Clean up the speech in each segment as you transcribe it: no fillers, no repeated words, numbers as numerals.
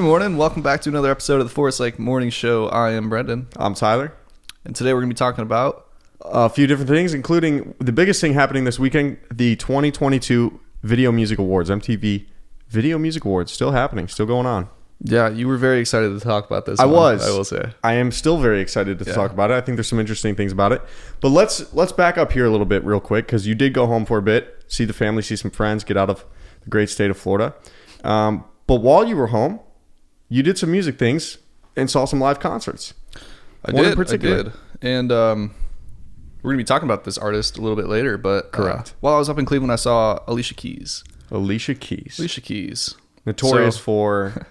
morning. Welcome back to another episode of the Forest Lake Morning Show. I am Brendan. I'm Tyler. And today we're going to be talking about a few different things, including the biggest thing happening this weekend, the 2022 Video Music Awards, MTV Video Music Awards, still happening, still going on. Yeah, you were very excited to talk about this. I will say. I am still very excited to talk about it. I think there's some interesting things about it. But let's back up here a little bit real quick, because you did go home for a bit, see the family, see some friends, get out of the great state of Florida. But while you were home, you did some music things and saw some live concerts. I did. And we're going to be talking about this artist a little bit later, but correct. While I was up in Cleveland, I saw Alicia Keys. Alicia Keys. Notorious for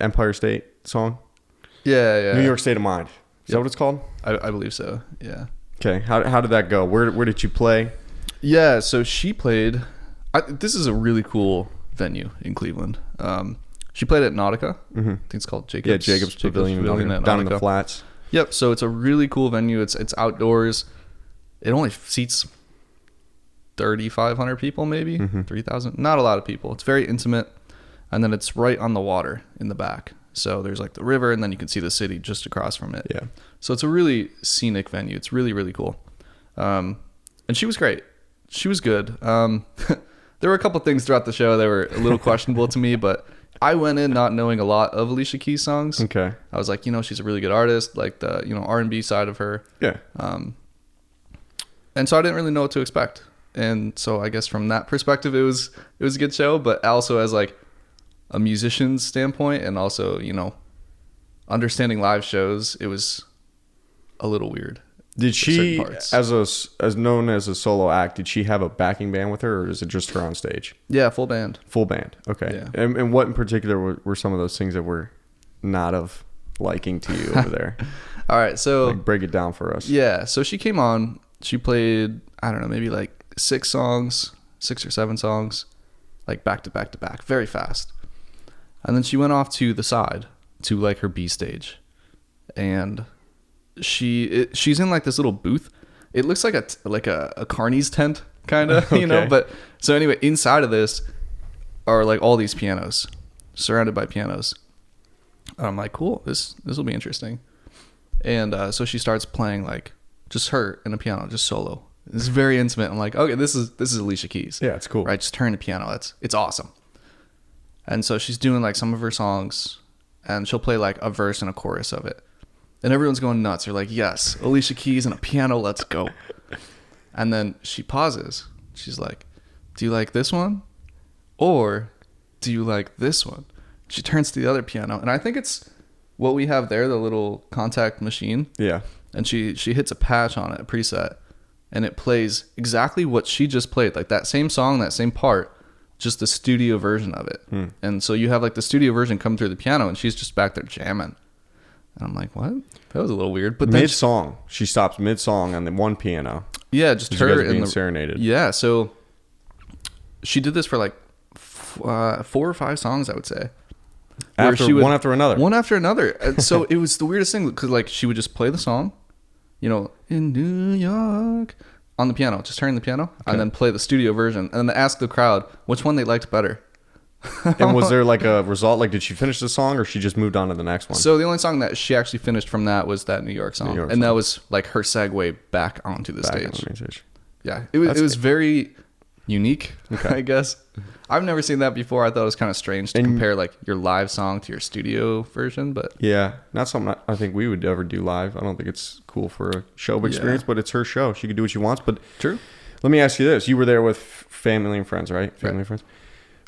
Empire State song? Yeah. New York State of Mind. Is that what it's called? I believe so, yeah. Okay, how did that go? Where did you play? Yeah, so she played... this is a really cool venue in Cleveland. She played at Nautica. Mm-hmm. I think it's called Jacobs. Yeah, Jacobs Pavilion down in the flats. Yep. So it's a really cool venue. It's outdoors. It only seats 3,500 people, maybe 3,000. Not a lot of people. It's very intimate, and then it's right on the water in the back. So there's like the river, and then you can see the city just across from it. Yeah. So it's a really scenic venue. It's really, really cool. And she was great. She was good. There were a couple things throughout the show that were a little questionable to me, but I went in not knowing a lot of Alicia Keys songs. Okay. I was like, she's a really good artist, like the, R&B side of her. Yeah. And so I didn't really know what to expect. And so I guess from that perspective, it was a good show, but also as like a musician's standpoint and also, understanding live shows, it was a little weird. Did she, as known as a solo act, did she have a backing band with her, or is it just her on stage? Yeah, full band. Full band. Okay. Yeah. And what in particular were some of those things that were not of liking to you over there? All right, so break it down for us. Yeah, so she came on. She played, I don't know, maybe like 6 or 7 songs, like back to back to back, very fast. And then she went off to the side to like her B stage, and she's in like this little booth. It looks like a carnies tent kind of, Okay. But so anyway, inside of this are like all these pianos, surrounded by pianos. And I'm like, cool, this will be interesting. And so she starts playing like just her and a piano, just solo. It's very intimate. I'm like, okay, this is Alicia Keys. Yeah, it's cool. Right, just her and the piano. It's awesome. And so she's doing like some of her songs, and she'll play like a verse and a chorus of it. And everyone's going nuts. They're like, yes, Alicia Keys and a piano, let's go. And then she pauses. She's like, do you like this one? Or do you like this one? She turns to the other piano. And I think it's what we have there, the little contact machine. Yeah. And she hits a patch on it, a preset. And it plays exactly what she just played. Like that same song, that same part, just the studio version of it. And so you have like the studio version come through the piano, and she's just back there jamming. And I'm like, what? That was a little weird. But mid-song, she stops mid-song on the one piano. Yeah, just her being serenaded. Yeah, so she did this for like 4 or 5 songs, I would say. One after another. One after another. And so it was the weirdest thing, because like she would just play the song, in New York, on the piano, just turn the piano, and then play the studio version, and then ask the crowd which one they liked better. And was there like a result? Like, did she finish the song, or she just moved on to the next one? So the only song that she actually finished from that was that New York song. That was like her segue back onto the stage. Yeah, it was very unique, I guess. I've never seen that before. I thought it was kind of strange to compare like your live song to your studio version, but yeah, not something I think we would ever do live. I don't think it's cool for a show experience, but it's her show. She can do what she wants. But true. Let me ask you this: you were there with family and friends, right? Family and friends.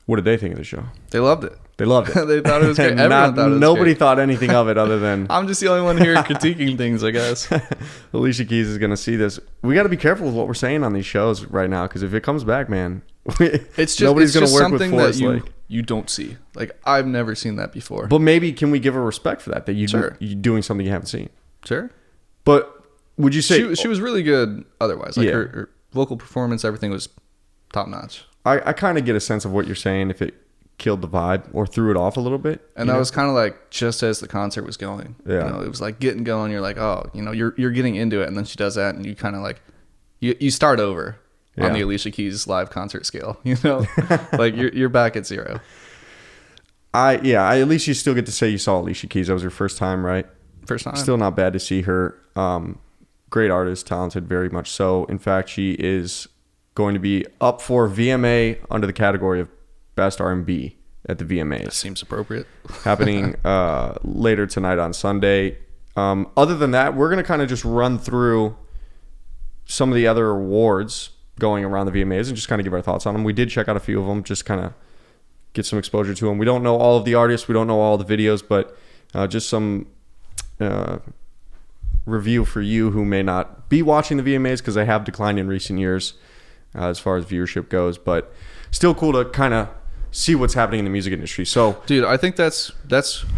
What did they think of the show? They loved it. They loved it. They thought it was great. Everyone thought it was nobody great. thought anything of it other than... I'm just the only one here critiquing things, I guess. Alicia Keys is going to see this. We got to be careful with what we're saying on these shows right now, because if it comes back, man, nobody's going to work with Forest Lake. You don't see. Like, I've never seen that before. But maybe can we give her respect for that you're doing something you haven't seen? Sure. But would you say... She was really good otherwise. Like, her vocal performance, everything was top notch. I kind of get a sense of what you're saying, if it killed the vibe or threw it off a little bit. And that was kind of like just as the concert was going. Yeah. It was like getting going. You're like, oh, you're getting into it. And then she does that, and you kind of like, you start over on the Alicia Keys live concert scale, like you're back at 0. I at least you still get to say you saw Alicia Keys. That was your first time, right? First time. Still not bad to see her. Great artist, talented, very much so. In fact, she is going to be up for VMA under the category of Best R&B at the VMAs. That seems appropriate. Happening later tonight on Sunday. Other than that, we're going to kind of just run through some of the other awards going around the VMAs and just kind of give our thoughts on them. We did check out a few of them, just kind of get some exposure to them. We don't know all of the artists. We don't know all the videos, but just some review for you who may not be watching the VMAs because they have declined in recent years as far as viewership goes, but still cool to kind of see what's happening in the music industry. So, dude, I think that's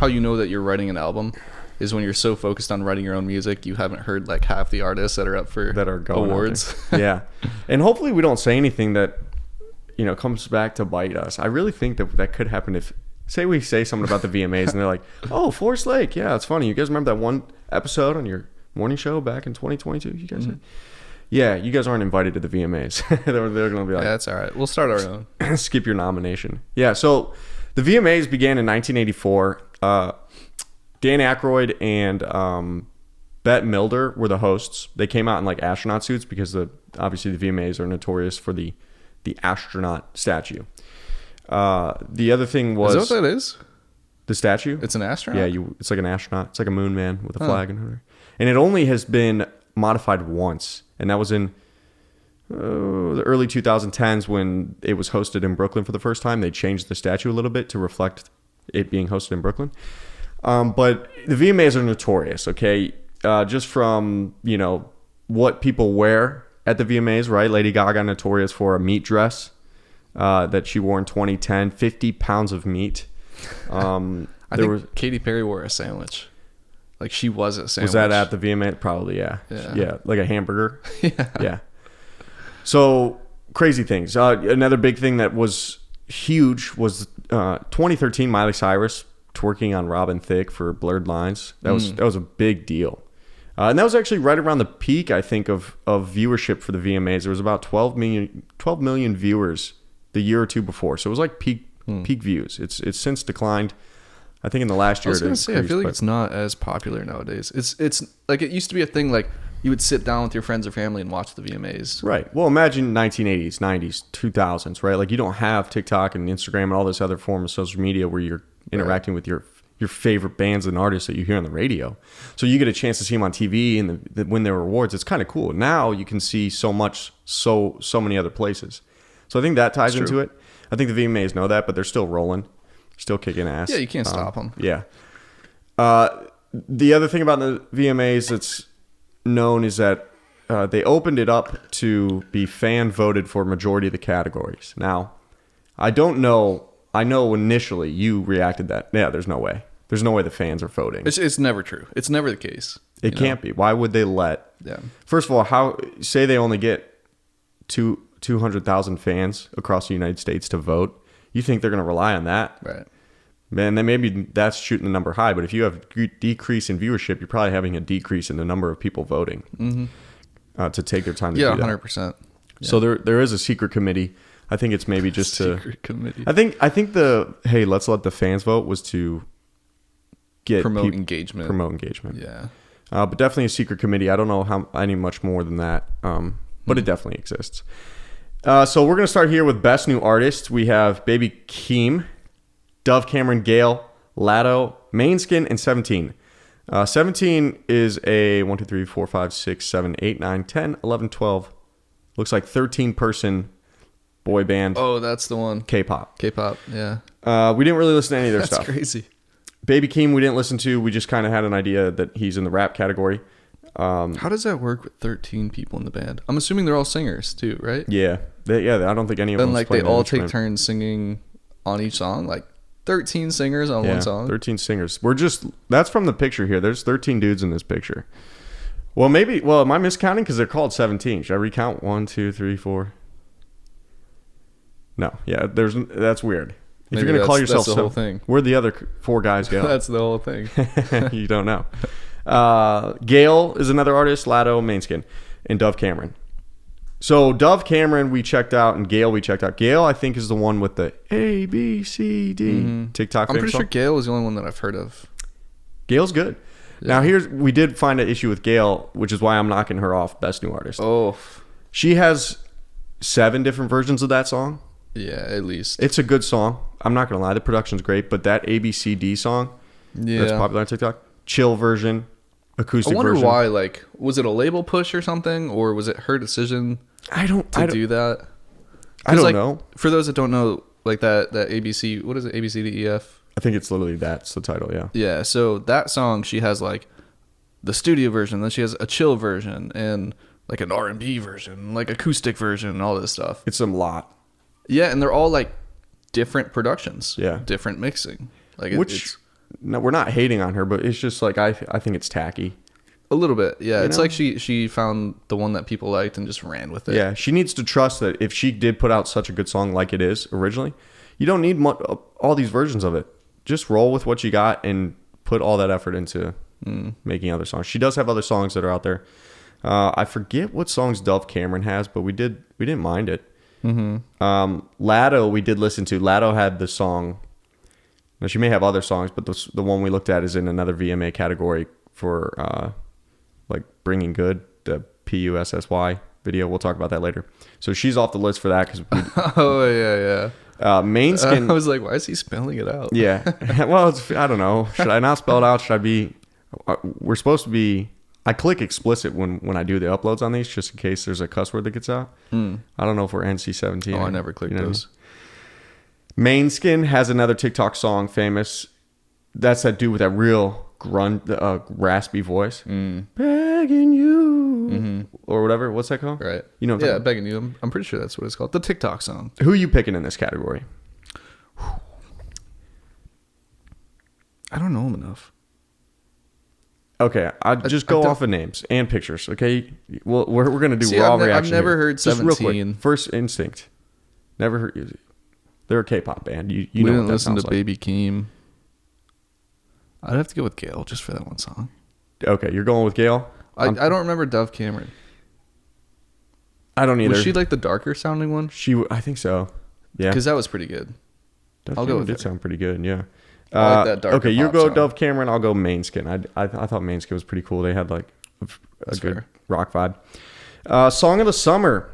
how you know that you're writing an album is when you're so focused on writing your own music, you haven't heard like half the artists that are up for awards. Yeah, and hopefully we don't say anything that comes back to bite us. I really think that could happen if, say, we say something about the VMAs and they're like, "Oh, Forest Lake, yeah, it's funny. You guys remember that one episode on your morning show back in 2022? You guys said, yeah, you guys aren't invited to the VMAs." they're going to be like, "Yeah, that's all right. We'll start our own. Skip your nomination." Yeah. So the VMAs began in 1984. Dan Aykroyd and Bette Midler were the hosts. They came out in like astronaut suits because obviously the VMAs are notorious for the astronaut statue. The other thing was... Is that what that is? The statue? It's an astronaut? Yeah, it's like an astronaut. It's like a moon man with a flag and her. And it only has been modified once, and that was in the early 2010s when it was hosted in Brooklyn for the first time. They changed the statue a little bit to reflect it being hosted in Brooklyn. But the VMAs are notorious, okay? Just from, what people wear at the VMAs, right? Lady Gaga notorious for a meat dress that she wore in 2010, 50 pounds of meat. I think Katy Perry wore a sandwich. Like she was a sandwich. Was that at the VMA? Probably, yeah. Yeah, like a hamburger. Yeah. So, crazy things. Another big thing that was huge was 2013 Miley Cyrus twerking on Robin Thicke for Blurred Lines. That was a big deal. And that was actually right around the peak, I think, of viewership for the VMAs. There was about 12 million viewers the year or two before. So it was like peak views. It's since declined. I think in the last year. I was going to say, I feel like it's not as popular nowadays. It's like it used to be a thing like you would sit down with your friends or family and watch the VMAs. Right. Well, imagine 1980s, 90s, 2000s, right? Like you don't have TikTok and Instagram and all this other form of social media where you're interacting with your favorite bands and artists that you hear on the radio. So you get a chance to see them on TV and win their awards. It's kind of cool. Now you can see so many other places. So I think that ties into it. I think the VMAs know that, but they're still rolling, still kicking ass. Yeah, you can't stop them. Yeah. The other thing about the VMAs that's known is that they opened it up to be fan voted for majority of the categories. Now, I don't know. I know initially you reacted that, yeah, there's no way. There's no way the fans are voting. It's never true. It's never the case. It can't be. Why would they let... Yeah. First of all, say they only get 200,000 fans across the United States to vote. You think they're going to rely on that? Right. Man, then maybe that's shooting the number high. But if you have a decrease in viewership, you're probably having a decrease in the number of people voting to take their time to do that. 100%. Yeah. So there is a secret committee. I think it's maybe just secret committee. I think let's let the fans vote was to promote engagement. Yeah. But definitely a secret committee. I don't know any much more than that. But it definitely exists. So we're gonna start here with Best New Artist. We have Baby Keem, Dove Cameron, Gale, Latto, Mainskin, and 17. 17 is a 1, 2, 3, 4, 5, 6, 7, 8, 9, 10, 11, 12. Looks like 13-person boy band. Oh, that's the one. K-pop, yeah. We didn't really listen to any of their stuff. That's crazy. Baby Keem we didn't listen to. We just kind of had an idea that he's in the rap category. How does that work with 13 people in the band? I'm assuming they're all singers too, right? Yeah. I don't think any of them. And like they all take turns singing on each song, like 13 singers on one song. 13 singers. That's from the picture here. There's 13 dudes in this picture. Well, am I miscounting? Because they're called 17. Should I recount? 1, 2, 3, 4. No. Yeah, that's weird. If you're going to call yourself the whole thing. Where'd the other 4 guys go? That's the whole thing. You don't know. Gale is another artist, Latto, Mainskin, and Dove Cameron. So Dove Cameron we checked out, and Gail we checked out. Gail I think is the one with the A B C D TikTok. I'm pretty sure Gail was the only one that I've heard of. Gail's good. Yeah. Now we did find an issue with Gail, which is why I'm knocking her off Best New Artist. Oh, she has 7 different versions of that song. Yeah, at least. It's a good song. I'm not gonna lie, the production's great, but that ABCD song that's popular on TikTok, chill version, acoustic version. I wonder why. Like, was it a label push or something, or was it her decision? I don't do that. I don't know. For those that don't know, like that ABC, what is it? ABCDEF. I think it's literally that's the title. Yeah. Yeah. So that song, she has like the studio version, then she has a chill version, and like an R&B version, like acoustic version, and all this stuff. It's a lot. Yeah, and they're all like different productions. Yeah. Different mixing. Like no, we're not hating on her, but it's just like I think it's tacky. A little bit. Yeah. It's like she found the one that people liked and just ran with it. Yeah. She needs to trust that if she did put out such a good song like it is originally, you don't need all these versions of it. Just roll with what you got and put all that effort into making other songs. She does have other songs that are out there. I forget what songs Dove Cameron has, but we didn't mind it. Lado we did listen to. Lado had the song. Now she may have other songs, but the one we looked at is in another VMA category for like Bringing Good, the PUSSY video. We'll talk about that later. So she's off the list for that because. Oh yeah. Mainskin. I was like, why is he spelling it out? Yeah. Well, I don't know. Should I not spell it out? Should I be? We're supposed to be. I click explicit when I do the uploads on these, just in case there's a cuss word that gets out. I don't know if we're NC-17. Oh, I never click those. Mainskin has another TikTok song famous. That's that dude with that real raspy voice. Begging you. Or whatever. What's that called? Right. You know what I'm talking Begging You. I'm pretty sure that's what it's called. The TikTok song. Who are you picking in this category? I don't know him enough. Okay, I'll just go off of names and pictures. Okay, well, we're gonna do raw reaction. I've never heard 17. Just real quick, First Instinct. Never heard. They're a K-pop band. You we know didn't what that listen to sounds like. Baby Keem. I'd have to go with Gail just for that one song. Okay, you're going with Gail. I don't remember Dove Cameron. I don't either. Was she like the darker sounding one? I think so. Yeah, because that was pretty good. I'll go with it. Did sound pretty good. Yeah. I like that darker okay, you go song. Dove Cameron. I'll go Mainskin. I thought Mainskin was pretty cool. They had like a good rock vibe. Song of the Summer.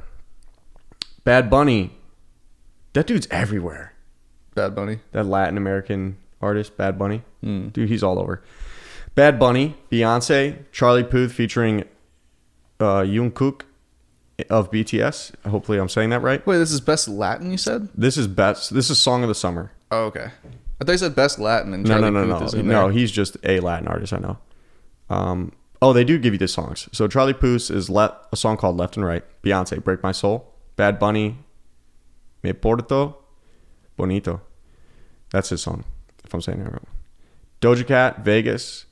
Bad Bunny. That dude's everywhere. Bad Bunny. That Latin American artist, Bad Bunny. Dude, he's all over. Bad Bunny, Beyonce, Charlie Puth featuring Jungkook of BTS. Hopefully I'm saying that right. Wait, this is Best Latin, you said? This is Song of the Summer. Oh, okay. I thought you said Best Latin and Charlie Puth is in there. No, he's just a Latin artist, I know. They do give you the songs. So Charlie Puth is a song called Left and Right. Beyonce, Break My Soul. Bad Bunny, Me Porto Bonito. That's his song, if I'm saying it right. Doja Cat, Vegas.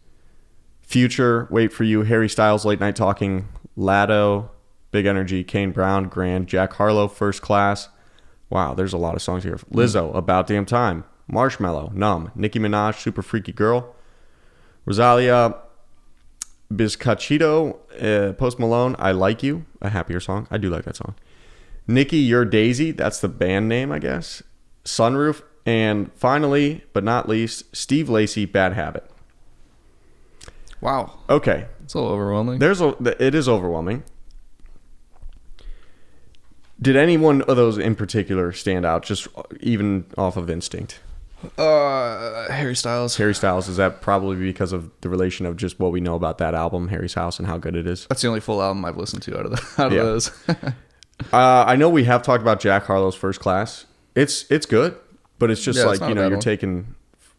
Future, Wait For You. Harry Styles, Late Night Talking. Lado, Big Energy. Kane Brown, Grand. Jack Harlow, First Class. Wow, there's a lot of songs here. Lizzo, About Damn Time. Marshmello, Numb. Nicki Minaj, Super Freaky Girl. Rosalia, Bizcachito, Post Malone, I Like You. A happier song. I do like that song. Nicki, You're Daisy. That's the band name, I guess. Sunroof. And finally, but not least, Steve Lacy, Bad Habit. Wow. Okay. It's a little overwhelming. It is overwhelming. Did any one of those in particular stand out, just even off of instinct? Harry Styles. Harry Styles, is that probably because of the relation of just what we know about that album, Harry's House, and how good it is? That's the only full album I've listened to out of those. I know we have talked about Jack Harlow's First Class. It's good, but it's just you're taking,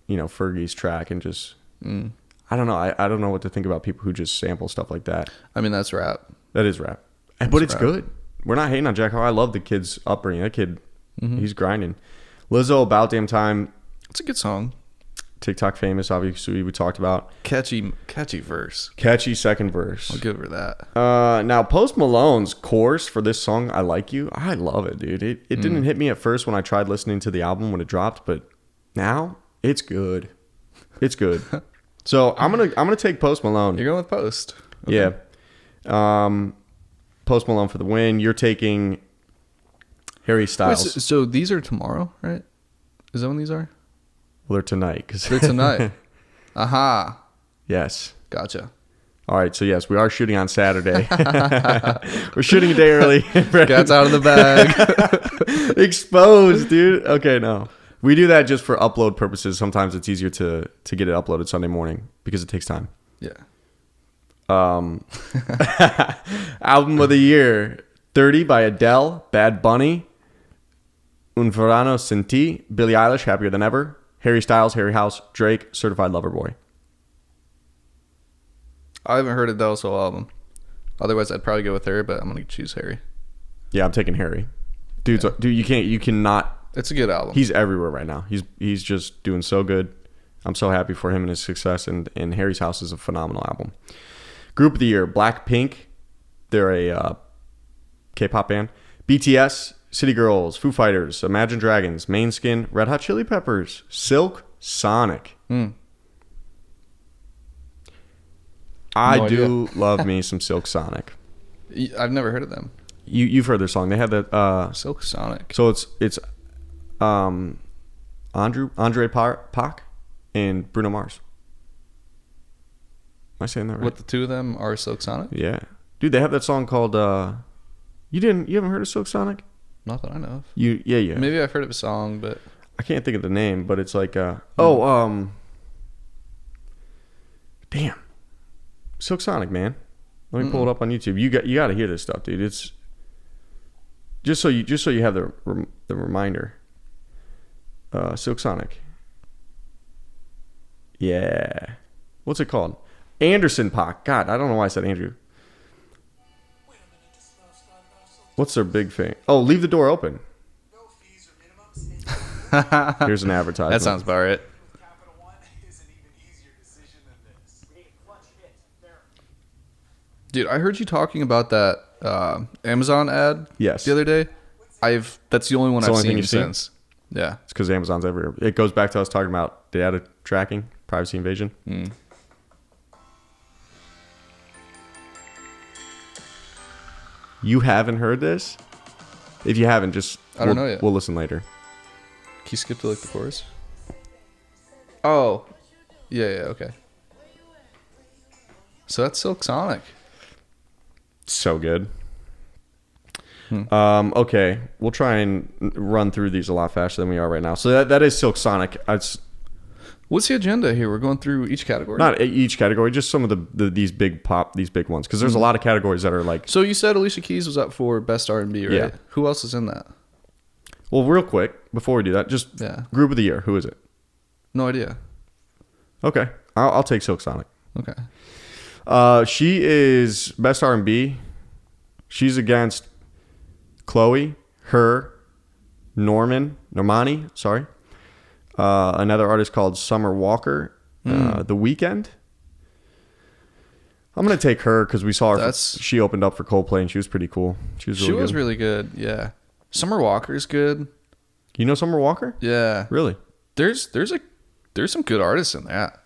Fergie's track and just I don't know. I don't know what to think about people who just sample stuff like that. I mean, that's rap. That is rap, but it's good. We're not hating on Jack Harlow. I love the kid's upbringing. That kid, he's grinding. Lizzo, About Damn Time. It's a good song. TikTok famous, obviously, we talked about. Catchy verse. Catchy second verse. I'll give her that. Now, Post Malone's chorus for this song, I Like You. I love it, dude. It didn't hit me at first when I tried listening to the album when it dropped, but now it's good. It's good. So I'm gonna take Post Malone. You're going with Post. Okay. Yeah. Post Malone for the win. You're taking Harry Styles. Wait, so these are tomorrow, right? Is that when these are? Well, they're tonight. They're tonight. Aha. Yes. Gotcha. All right, so yes, we are shooting on Saturday. We're shooting a day early. Cat's out of the bag. Exposed, dude. Okay, no. We do that just for upload purposes. Sometimes it's easier to get it uploaded Sunday morning because it takes time. Yeah. Album of the year, 30 by Adele, Bad Bunny, Un Verano Sin Ti, Billie Eilish, Happier Than Ever, Harry Styles, Harry House, Drake, Certified Lover Boy. I haven't heard Adele's whole album. Otherwise, I'd probably go with her, but I'm going to choose Harry. Yeah, I'm taking Harry. Dude, you cannot. It's a good album. He's everywhere right now. He's just doing so good. I'm so happy for him and his success, and Harry's House is a phenomenal album. Group of the year, Blackpink. They're a K-pop band. BTS, City Girls, Foo Fighters, Imagine Dragons, Måneskin, Red Hot Chili Peppers, Silk Sonic. I do love me some Silk Sonic. I've never heard of them. You've heard their song. They had that Silk Sonic. So it's Andre Pac and Bruno Mars. Am I saying that right? What, the two of them are Silk Sonic? Yeah. Dude, they have that song called you haven't heard of Silk Sonic? Not that I know of. Yeah. Maybe I've heard of a song, but I can't think of the name, but it's like damn. Silk Sonic, man. Let me pull it up on YouTube. You got to hear this stuff, dude. It's just so you have the reminder. Silk Sonic. Yeah. What's it called? Anderson .Paak. God, I don't know why I said Andrew. What's their big thing? Oh, Leave the Door Open. Here's an advertisement. that sounds about right. Dude, I heard you talking about that Amazon ad the other day. That's the only one I've seen since. Yeah. It's because Amazon's everywhere. It goes back to us talking about data tracking, privacy invasion. You haven't heard this? If you haven't, I don't know yet. We'll listen later. Can you skip to the chorus? Oh. Yeah, okay. So that's Silk Sonic. So good. Okay, we'll try and run through these a lot faster than we are right now. So that is Silk Sonic. What's the agenda here? We're going through each category. Not each category, just some of these big ones, because there's a lot of categories that are like. So you said Alicia Keys was up for Best R&B, right? Yeah. Who else is in that? Well, real quick before we do that, just Group of the Year. Who is it? No idea. Okay, I'll take Silk Sonic. Okay. She is Best R&B. She's against Chloe, Normani, sorry. Another artist called Summer Walker, The Weeknd. I'm going to take her because we saw her. She opened up for Coldplay and she was pretty cool. She was really good, yeah. Summer Walker's good. You know Summer Walker? Yeah. Really? There's some good artists in that.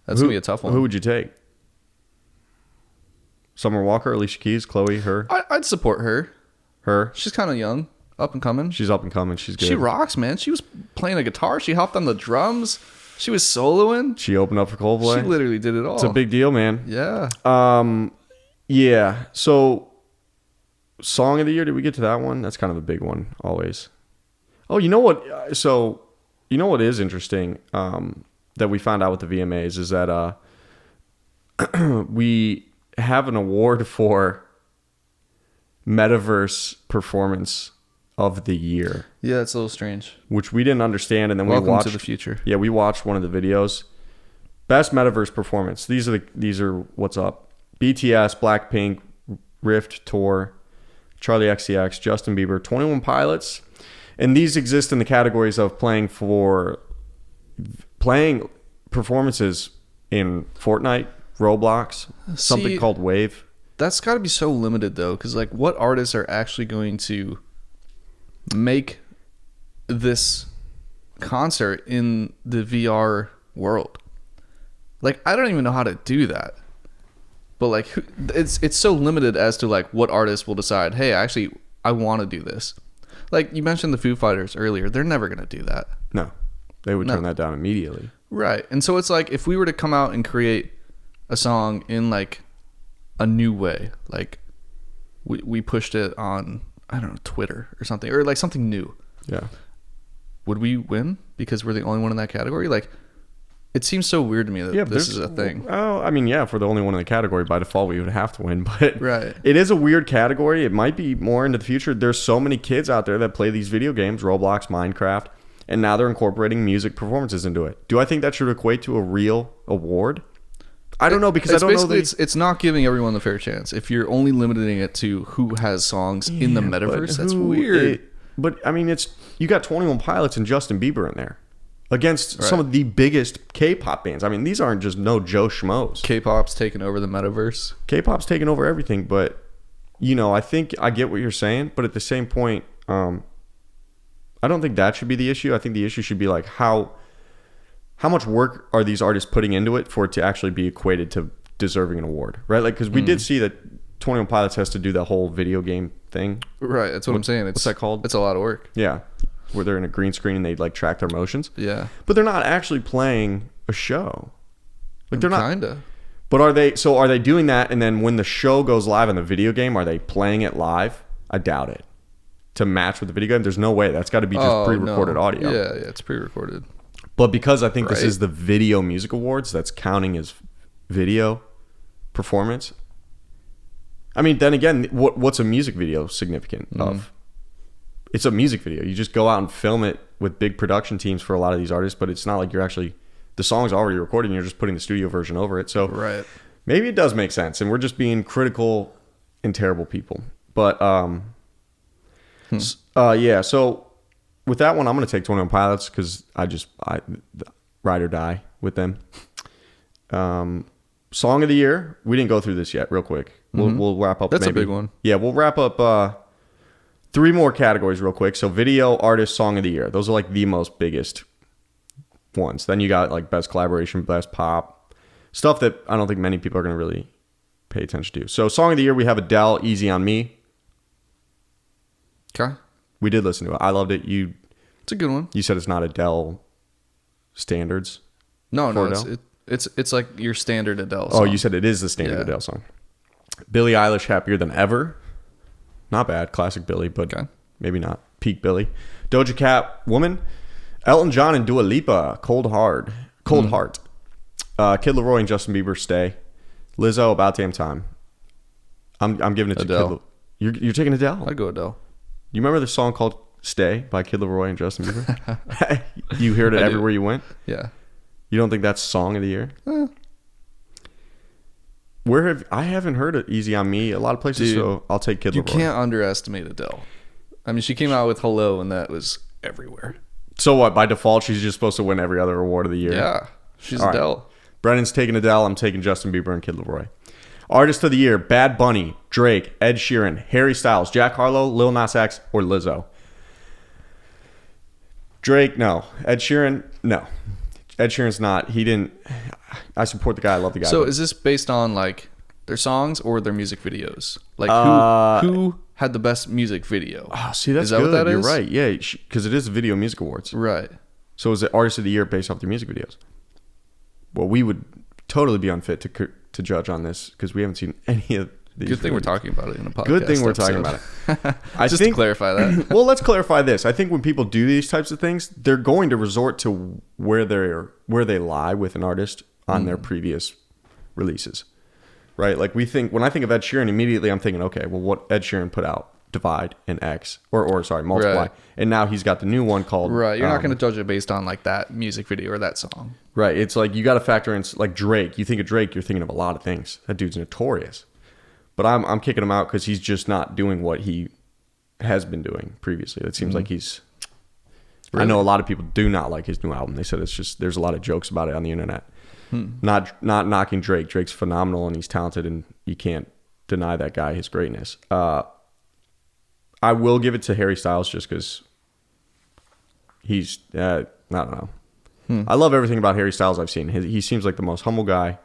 That's going to be a tough one. Who would you take? Summer Walker, Alicia Keys, Chloe, her? I'd support her. Her? She's kind of young, up and coming. She's up and coming. She's good. She rocks, man. She was playing a guitar. She hopped on the drums. She was soloing. She opened up for Coldplay. She literally did it all. It's a big deal, man. Yeah. Yeah. So, Song of the Year, did we get to that one? That's kind of a big one, always. Oh, you know what? So, you know what is interesting that we found out with the VMAs is that we have an award for Metaverse Performance of the Year. Yeah, it's a little strange. Which we didn't understand, and then Welcome we watched to the future. Yeah, we watched one of the videos. Best Metaverse Performance. These are what's up. BTS, Blackpink, Rift Tour, Charlie XCX, Justin Bieber, 21 Pilots, and these exist in the categories of playing performances in Fortnite, Roblox, something called Wave. That's got to be so limited though, because like, what artists are actually going to make this concert in the VR world? Like, I don't even know how to do that. but like it's so limited as to like what artists will decide, hey, actually I want to do this. Like you mentioned the Foo Fighters earlier, they're never going to do that. No, they would turn that down immediately. Right. And so it's like if we were to come out and create a song in like a new way, like we pushed it on, I don't know, Twitter or something, or like something new. Yeah. Would we win because we're the only one in that category? Like, it seems so weird to me that this is a thing. Oh, I mean, yeah, if we're the only one in the category, by default, we would have to win. But right. It is a weird category. It might be more into the future. There's so many kids out there that play these video games, Roblox, Minecraft, and now they're incorporating music performances into it. Do I think that should equate to a real award? I don't know, because I don't know. It's not giving everyone the fair chance. If you're only limiting it to who has songs in the metaverse, that's weird. But I mean, you got 21 Pilots and Justin Bieber in there against some of the biggest K-pop bands. I mean, these aren't just no Joe Schmoes. K-pop's taking over the metaverse. K-pop's taking over everything, but I think I get what you're saying, but at the same point, I don't think that should be the issue. I think the issue should be like how much work are these artists putting into it for it to actually be equated to deserving an award, right? Like, because we did see that 21 Pilots has to do the whole video game thing. Right, that's what I'm saying. What's that called? It's a lot of work. Yeah, where they're in a green screen and they like track their motions. Yeah. But they're not actually playing a show. Like they're not. Kinda. But are they doing that, and then when the show goes live in the video game, are they playing it live? I doubt it. To match with the video game, there's no way. That's got to be just pre-recorded audio. Yeah, it's pre-recorded. But because I think this is the Video Music Awards, that's counting as video performance. I mean, then again, what's a music video significant of? It's a music video. You just go out and film it with big production teams for a lot of these artists, but it's not like you're actually, the song's already recorded and you're just putting the studio version over it. So maybe it does make sense, and we're just being critical and terrible people. But yeah, so with that one, I'm going to take 21 Pilots because I ride or die with them. Song of the year. We didn't go through this yet. Real quick, we'll wrap up. That's a big one. Yeah, we'll wrap up 3 more categories real quick. So video, artist, song of the year. Those are like the most biggest ones. Then you got like best collaboration, best pop, stuff that I don't think many people are going to really pay attention to. So song of the year, we have Adele, Easy on Me. Okay. We did listen to it. I loved it. It's a good one. You said it's not Adele standards. No, it's like your standard Adele song. Oh, you said it is the standard Adele song. Billie Eilish, Happier Than Ever. Not bad. Classic Billie, but maybe not peak Billie. Doja Cat, Woman. Elton John and Dua Lipa, Cold Heart. Kid Laroi and Justin Bieber, Stay. Lizzo, About Damn Time. I'm giving it to Adele. You're taking Adele? I'd go Adele. You remember the song called Stay by Kid Laroi and Justin Bieber? You heard it everywhere you went? Yeah. You don't think that's song of the year? I haven't heard it Easy on Me a lot of places, so I'll take Kid Laroi. You can't underestimate Adele. I mean, she came out with Hello, and that was everywhere. So what? By default, she's just supposed to win every other award of the year? Yeah. She's Adele. Right. Brennan's taking Adele. I'm taking Justin Bieber and Kid Laroi. Artist of the year, Bad Bunny, Drake, Ed Sheeran, Harry Styles, Jack Harlow, Lil Nas X, or Lizzo. Drake, no. Ed Sheeran, no. Ed Sheeran's not. I support the guy. I love the guy. So is this based on like their songs or their music videos? Like who had the best music video? Oh, see, that's good. What that You're right. Yeah, because it is the Video Music Awards. Right. So is it Artist of the Year based off their music videos? Well, we would totally be unfit to judge on this because we haven't seen any of these. Good thing we're talking about it in a podcast. Good thing we're talking about it. Just to clarify that. Well, let's clarify this. I think when people do these types of things, they're going to resort to where they lie with an artist on their previous releases, right? Like when I think of Ed Sheeran, immediately I'm thinking, okay, well, what Ed Sheeran put out? Divide and X, or sorry, Multiply, right. And now he's got the new one called. Right, you're not going to judge it based on like that music video or that song. Right, it's like you got to factor in like Drake. You think of Drake, you're thinking of a lot of things. That dude's notorious, but I'm kicking him out because he's just not doing what he has been doing previously. It seems like he's. Really? I know a lot of people do not like his new album. They said it's just there's a lot of jokes about it on the internet. Not knocking Drake. Drake's phenomenal and he's talented, and you can't deny that guy his greatness. I will give it to Harry Styles just because he's, I don't know. I love everything about Harry Styles I've seen. He seems like the most humble guy.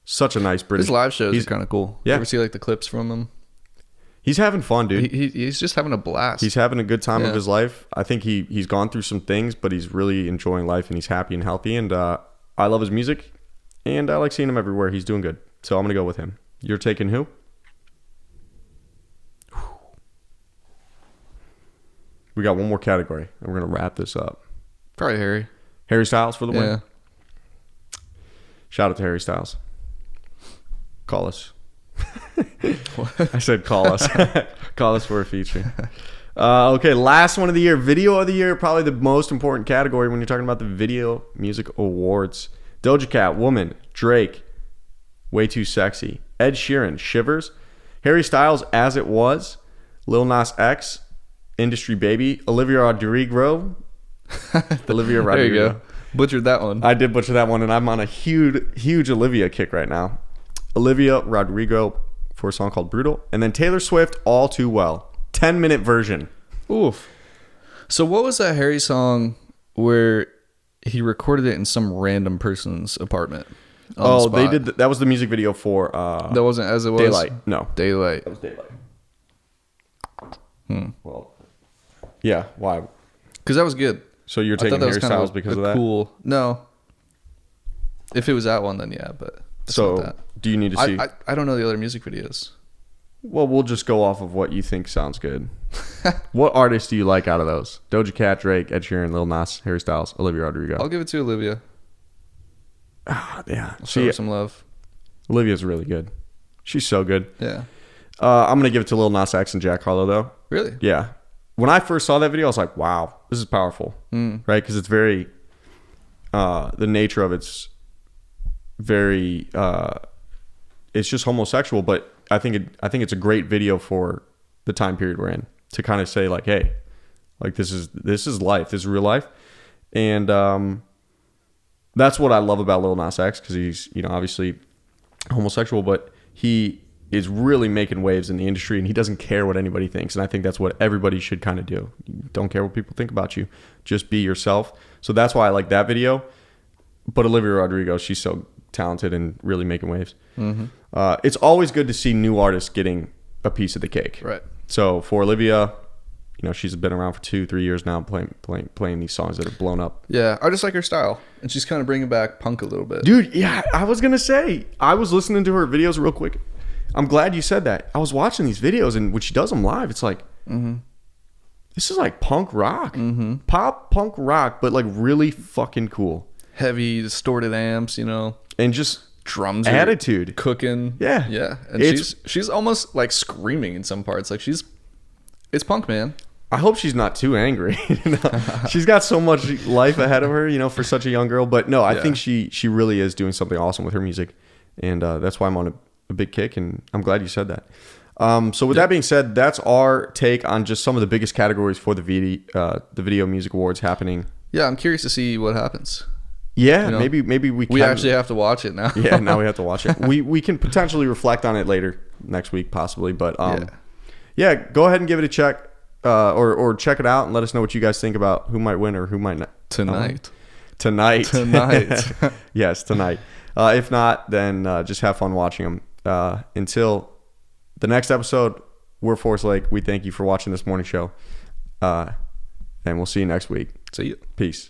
Such a nice British. His live shows are kind of cool. Yeah. You ever see like the clips from him? He's having fun, dude. He's just having a blast. He's having a good time of his life. I think he's gone through some things, but he's really enjoying life and he's happy and healthy. And I love his music, and I like seeing him everywhere. He's doing good. So I'm going to go with him. You're taking who? We got one more category, and we're going to wrap this up. Probably Harry. Harry Styles for the win? Yeah. Shout out to Harry Styles. Call us. I said call us. Call us for a feature. Okay, last one of the year. Video of the year, probably the most important category when you're talking about the Video Music Awards. Doja Cat, Woman. Drake, Way Too Sexy. Ed Sheeran, Shivers. Harry Styles, As It Was. Lil Nas X, Industry Baby. Olivia Rodrigo. Olivia Rodrigo. There you go. Butchered that one. I did butcher that one, and I'm on a huge Olivia kick right now. Olivia Rodrigo for a song called Brutal. And then Taylor Swift, All Too Well. 10-minute version. Oof. So what was that Harry song where he recorded it in some random person's apartment? Oh, they did. That was the music video for... that wasn't As It Was? Daylight. No. Daylight. That was Daylight. Well, yeah. Why? Because that was good. So you're taking Harry Styles because of that? Cool. No. If it was that one, then yeah, but it's so not that. Do you need to see? I don't know the other music videos. Well, we'll just go off of what you think sounds good. What artists do you like out of those? Doja Cat, Drake, Ed Sheeran, Lil Nas, Harry Styles, Olivia Rodrigo. I'll give it to Olivia. Yeah. I'll show her some love. Olivia's really good. She's so good. Yeah. I'm going to give it to Lil Nas X and Jack Harlow, though. Really? Yeah. When I first saw that video, I was like, wow, this is powerful. Right? Because it's very, the nature of it's very, it's just homosexual, but I think it's a great video for the time period we're in to kind of say like, hey, like this is life. This is real life. And, that's what I love about Lil Nas X, because he's, obviously homosexual, but he is really making waves in the industry, and he doesn't care what anybody thinks. And I think that's what everybody should kind of do. You don't care what people think about you. Just be yourself. So that's why I like that video. But Olivia Rodrigo, she's so talented and really making waves. It's always good to see new artists getting a piece of the cake. Right. So for Olivia, she's been around for 2-3 years now, playing these songs that are blown up. Yeah, I just like her style, and she's kind of bringing back punk a little bit. Dude, yeah, I was gonna say, I was listening to her videos real quick. I'm glad you said that. I was watching these videos, and when she does them live, it's like, this is like punk rock, pop punk rock, but like really fucking cool. Heavy, distorted amps, and just drums, attitude, cooking. Yeah, yeah, and she's almost like screaming in some parts. Like it's punk, man. I hope she's not too angry. She's got so much life ahead of her, for such a young girl. But no, I think she really is doing something awesome with her music, and that's why I'm on a big kick. And I'm glad you said that. So with that being said, that's our take on just some of the biggest categories for the Video Music Awards happening. Yeah, I'm curious to see what happens. Yeah, maybe we actually have to watch it now. Yeah, now we have to watch it. We can potentially reflect on it later next week, possibly. But yeah, go ahead and give it a check, or check it out and let us know what you guys think about who might win or who might not. Tonight. Yes, tonight. If not, then just have fun watching them. Until the next episode, we're Forest Lake. We thank you for watching this morning show. And we'll see you next week. See you. Peace.